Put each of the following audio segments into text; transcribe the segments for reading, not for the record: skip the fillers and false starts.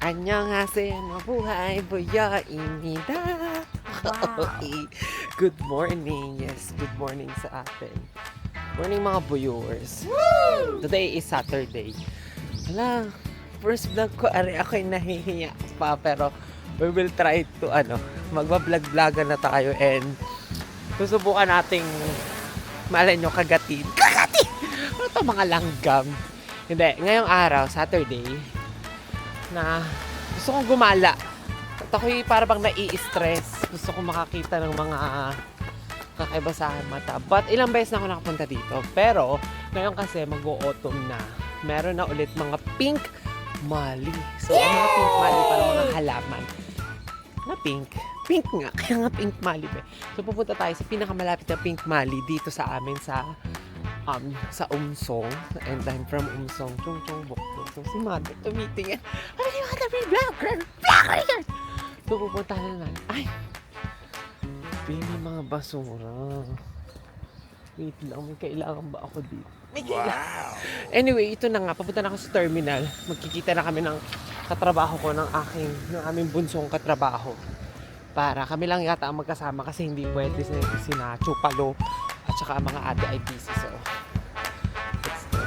안녕하세요, mabuhay, buyainida. Wow. Good morning. Yes, good morning sa atin. Morning mga buyers. Today is Saturday. Hala, first vlog ko, ako'y nahihiya pa, pero we will try to, magbablog-vlogan na tayo and susubukan nating, malay nyo, kagatin. Kagatin! Ano to, mga langgam? Hindi, ngayong araw, Saturday, na gusto kong gumala. At ako'y para bang nai-stress. Gusto kong makakita ng mga kakaiba sa aking mata. But ilang beses na ako nakapunta dito. Pero ngayon kasi mag-autumn na. Meron na ulit mga pink mali. So ang mga pink mali para mga halaman na pink. Pink nga. Kaya nga pink mali ba. So pupunta tayo sa pinakamalapit na pink mali dito sa amin sa Umsong. And I'm from Umsong. Chung Bokdo. So si Mother tumitingin. Ano si Mother? Vlogger! So pupunta na natin. Ay! May mga basura. Wait lang, may kailangan ba ako dito? May kailangan. Anyway, ito na nga. Papunta na ako sa terminal. Magkikita na kami ng katrabaho ko ng aming bunsong katrabaho. Para kami lang yata ang magkasama kasi hindi pwede sina Chupalo at saka ang mga ate IPC. So,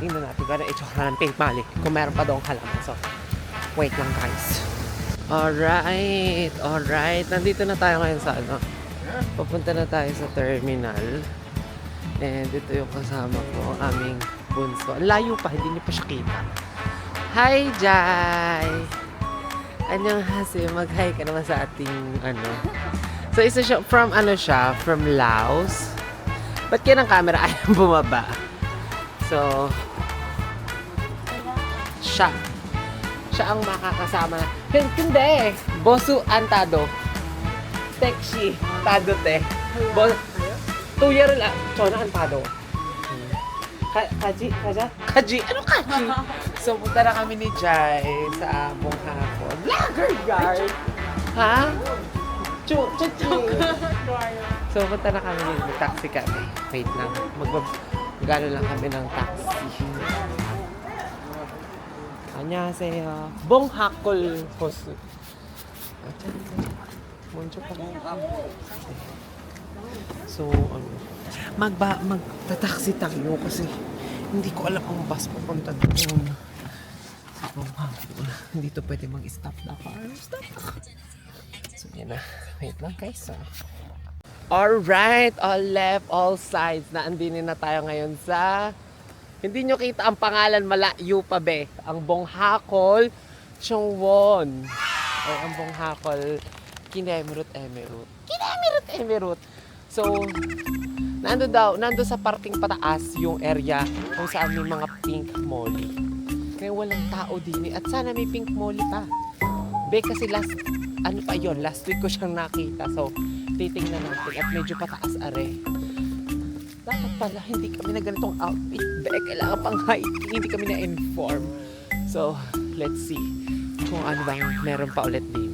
tingnan natin kung ano itsura ng pink mali. Kung meron pa doong halaman. So, wait lang guys. Alright. Nandito na tayo ngayon sa papunta na tayo sa terminal. And ito yung kasama ko, aming bunso. Ang layo pa, hindi niyo pa siya kita. Hi, Jai! Annyeonghaseyo, mag-hi ka naman sa ating So, isa siya, from Laos. Ba't kaya ng camera ayaw bumaba? So, siya ang makakasama. Hindi! Bosu Antado. Tekshi. Tado te. 2 year lang. Chona Antado. Kaji? Ano kaji? So, punta na kami ni Jai sa buong hapon. Vlogger guard! Ha? Chuchi! So, punta na kami ni taxi kami. Wait lang. Magano lang kami ng taxi. 안녕하세요. 봉하콜 호수. 먼저 pa. So, magta-taxi tayo kasi hindi ko alam ang bus papunta doon. Hindi to pwede mag-stop na car. So, yan na. Wait lang guys. Alright, all left, all sides. Naandinin na tayo ngayon sa... Hindi nyo kita ang pangalan, malayo pa be. Ang Bonghakol Chongwon. O ang Bonghakol Kinemirut Emirut. So, nando sa parting pataas yung area kung saan may mga pink molly. Kaya walang tao din. At sana may pink molly pa. Be, kasi last week ko siyang nakita. So, titingnan natin. At medyo pataas are. Dapat pala, hindi kami na ganitong outfit. Be, kailangan pang hiking. Hindi kami na-inform. So, let's see kung ano bang meron pa ulit din.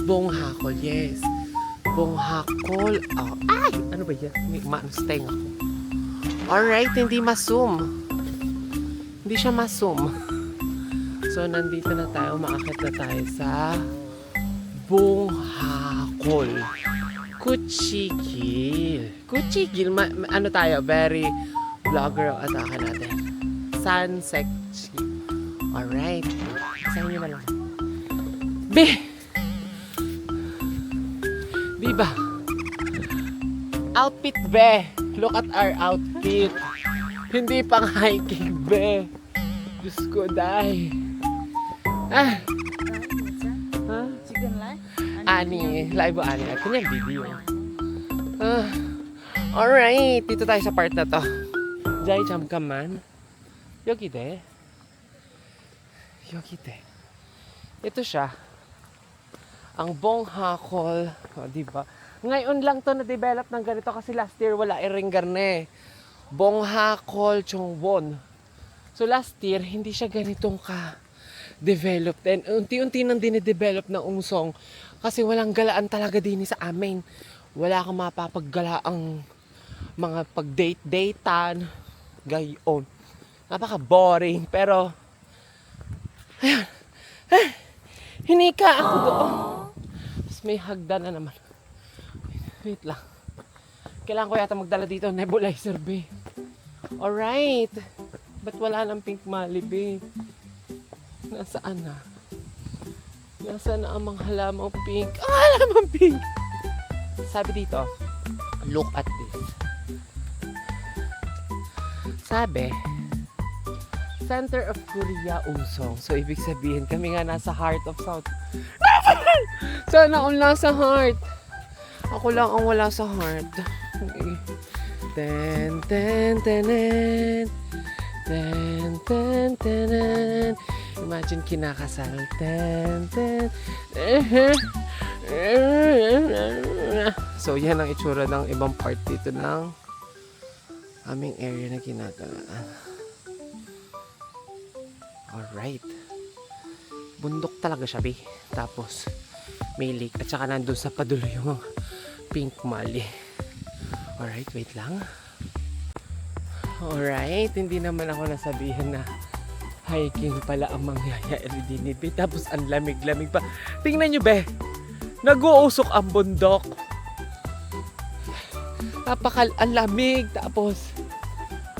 Bonghakol, yes. Bonghakol. Oh, ay! Ano ba yan? May manusteng ako. Alright, hindi masum. Hindi siya masum. So, nandito na tayo. Umaakit na tayo sa Bonghakol. Kuchigil. Ano tayo? Very vlogger ang atake natin. Sansekchi. Alright. Isahin nyo na lang. Diba? Outfit, be. Look at our outfit. Hindi pang hiking, be. Diyos ko, dahi. Ha? Live o ani. Ito niya video. Alright. Dito tayo sa part na to. Jai jamkaman. Yogi de. Ito siya. Ang Bonghakol. O, diba? Ngayon lang to na-develop ng ganito kasi last year wala eringar na eh. Bonghakol Chongwon. So last year, hindi siya ganitong ka-developed. And unti-unti nang dinidevelop ng Umsong kasi walang galaan talaga din sa amin. Wala kang mapapaggalaang mga pag-date-datean. Gayon. Napaka-boring. Pero, ayan, Hinika ako doon. Tapos may hagdan na naman. Wait lang. Kailangan ko yata magdala dito nebulizer, be. Alright. Ba't wala ng pink mali, be? Nasaan na? Nasaan na ang mga halamang pink? Ang halamang pink! Sabi dito, look at this. Sabi, Center of Korea, Umsong. So, ibig sabihin, kami nga nasa heart of South. Sana ako nasa heart. Ako lang ang wala sa heart. Okay. Ten, ten, ten, ten. Ten, ten, ten, ten. Imagine kinakasal. Ten, ten. So, yan ang itsura ng ibang part dito ng aming area na ginagalaan. Alright. Bundok talaga siya, be. Tapos, may lake. At saka nandun sa padulo yung pink mali. Alright, wait lang. Alright, hindi naman ako nasabihan na hiking pala ang mangyayari din, be. Tapos, ang lamig-lamig pa. Tingnan nyo, be. Nag-uusok ang bundok. Ang lamig. Tapos,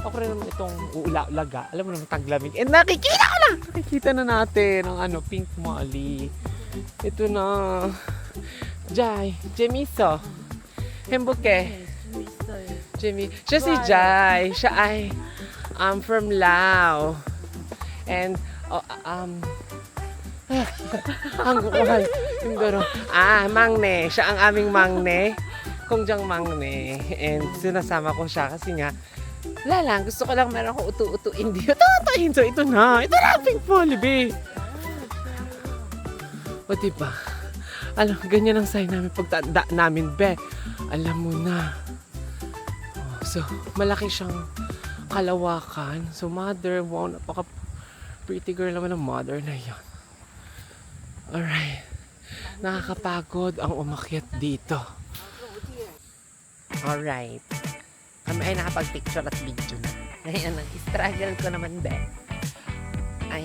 ako rin naman itong uulaga. Alam mo naman, taglamig. And nakikita ko na! Nakikita na natin ang pink molly. Ito na. Jai. Jemiso. Hembuke. Jimmy. Siya si Jai. Siya ay from Lao. And, ang kukuhay. Yung garo. Mangne. Siya ang aming mangne. Kung diyang mangne. And sinasama ko siya kasi nga, wala lang. Gusto ko lang meron ko utu-utuin dito. Tatayin. So, ito na. Ito na, pink molly, be. O, diba? Alam, ganyan ang sign namin pagtanda namin, be. Alam mo na. So, malaki siyang kalawakan. So, mother, wow, napaka pretty girl naman ang mother na yan. Alright. Nakakapagod ang umakyat dito. Alright. Kami ay nakapag-picture at video na. Ngayon, ang struggle ko naman, be, ay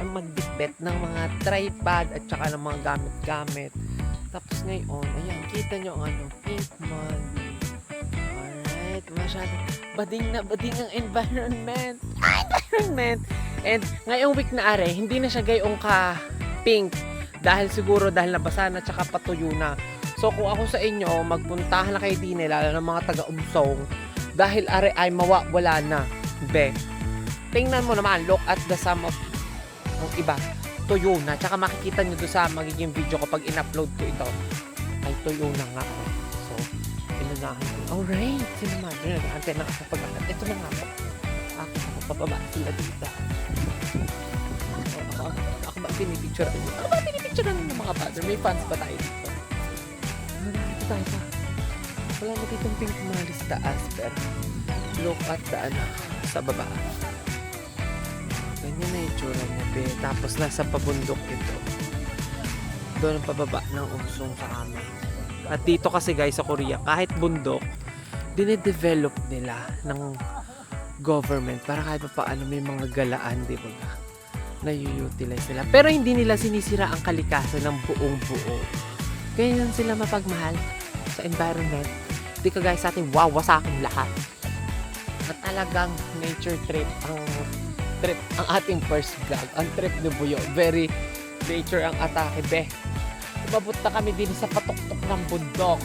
magbitbit ng mga tripod at saka ng mga gamit-gamit. Tapos ngayon, ayan, kita nyo ang pink molly. Alright, masyado. Bading na bading ang environment. Environment! And ngayong week na are, hindi na siya gayong ka-pink. Dahil siguro dahil nabasa na tsaka patuyo na. So kung ako sa inyo, magpuntahan na kayo din lalo ng mga taga-Umsong. Dahil are ay mawawala na. Be, tingnan mo naman, look at the sum of ang iba. Tuyo na. Tsaka makikita nyo doon sa magiging video ko pag in-upload ko ito. Ay tuyo na nga. So, inunahan ko. Alright, sinamagin na. Ante na kapag-alat. Ito na nga po. Ako papababa sila dito. Ako ba pinipicture? Ako ba pinipicture ng mga father? May fans ba tayo dito? Ito tayo pa. Wala na ditong pink molly sa taas, pero look at the sa baba. Ganyan na yung tsura niya, be. Tapos nasa pabundok ito. Doon ang pababa ng Umsong sa amin. At dito kasi guys sa Korea, kahit bundok, dinedevelop nila ng government para kahit pa paano may mga galaan, di ba? Na-utilize nila. Pero hindi nila sinisira ang kalikasan ng buong buo. Ganyan sila mapagmahal sa environment. Di ka guys sa ating wawasakin lahat. At talagang nature trip ang ating first vlog. Ang trip ni Buyo. Very nature ang atake, be. Umabot na kami din sa patuktok ng bundok.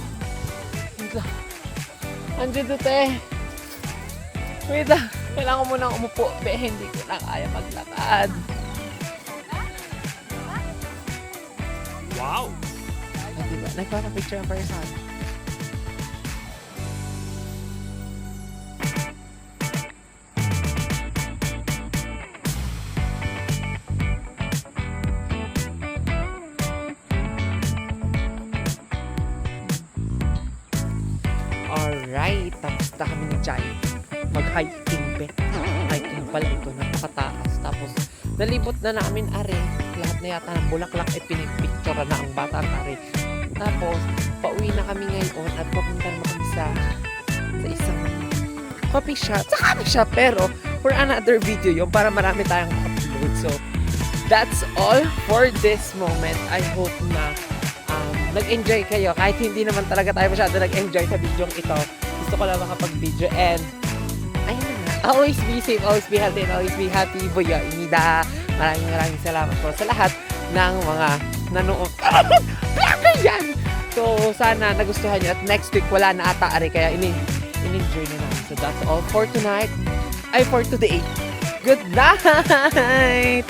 Andiyan dito, te. Wait lang. Kailangan ko munang umupo, be. Hindi ko na kaya maglakad. Wow! Ay, diba? Nagpapapicture ang person. Alright, tapos na kami ni Jai. Mag-hiking, be. Hiking pala ito, napakataas. Tapos, nalibot na namin, are. Lahat na yata ng bulaklak ay pinipicture na ang bata, are. Tapos, pauwi na kami ngayon at papunta naman kami sa isang coffee shop. Sa coffee shop, pero for another video yun, para marami tayong upload. So, that's all for this moment. I hope na nag-enjoy kayo. Kahit hindi naman talaga tayo masyado nag-enjoy sa video ito. Gusto ko lang makapag-video and ayun na nga. Always be safe, always be healthy, and always be happy. Buya, inida. Maraming salamat po sa lahat ng mga nanood. Plaka yan! So, sana nagustuhan nyo. At next week, wala na ata ari. Kaya in-enjoy na namin. So, that's all for tonight. For today. Good night!